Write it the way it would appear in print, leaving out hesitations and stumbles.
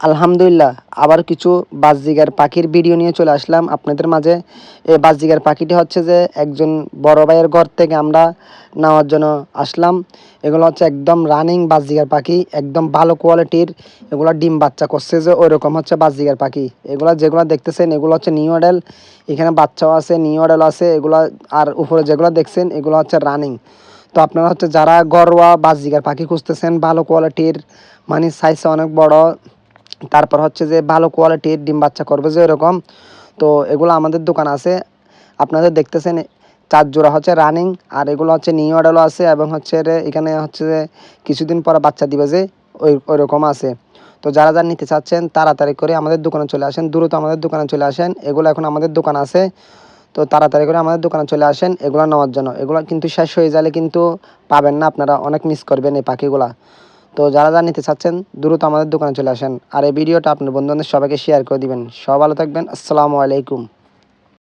আলহামদুলিল্লাহ, আবার কিছু বাজরিগার পাখির ভিডিও নিয়ে চলে আসলাম আপনাদের মাঝে। এই বাজরিগার পাখিটি হচ্ছে যে একজন বড় ভাইয়ের ঘর থেকে আমরা নেওয়ার জন্য আসলাম। এগুলো হচ্ছে একদম রানিং বাজরিগার পাখি, একদম ভালো কোয়ালিটির। এগুলো ডিম বাচ্চা করছে যে ওই রকম হচ্ছে বাজরিগার পাখি। এগুলো যেগুলো দেখতেছেন এগুলো হচ্ছে নিউ মডেল, এখানে বাচ্চাও আছে, নিউ মডেল আছে এগুলো। আর উপরে যেগুলো দেখছেন এগুলো হচ্ছে রানিং। তো আপনারা হচ্ছে যারা ঘরোয়া বাজরিগার পাখি খুঁজতেছেন ভালো কোয়ালিটির, মানে সাইজে অনেক বড়, তারপর হচ্ছে যে ভালো কোয়ালিটির ডিম বাচ্চা করবে যে এরকম, তো এগুলো আমাদের দোকান আছে। আপনাদের দেখতেছেন 4 জোড়া হচ্ছে রানিং, আর এগুলো হচ্ছে নিউ মডেলও আছে, এবং হচ্ছে এখানে হচ্ছে যে কিছুদিন পরে বাচ্চা দিবে যে ওই রকম আছে। তো যারা যারা নিতে চাচ্ছেন তাড়াতাড়ি করে আমাদের দোকানে চলে আসেন, দ্রুত আমাদের দোকানে চলে আসেন। এগুলো এখন আমাদের দোকান আছে, তো তাড়াতাড়ি করে আমাদের দোকানে চলে আসেন এগুলো নেওয়ার জন্য। এগুলো কিন্তু শেষ হয়ে গেলে কিন্তু পাবেন না, আপনারা অনেক মিস করবেন এই পাখিগুলা। তো যারা যারা নিতে চাচ্ছেন দ্রুত আমাদের দোকানে চলে আসেন, আর এই ভিডিওটা আপনার বন্ধুদের সবাইকে শেয়ার করে দিবেন। সব ভালো থাকবেন, আসসালামু আলাইকুম।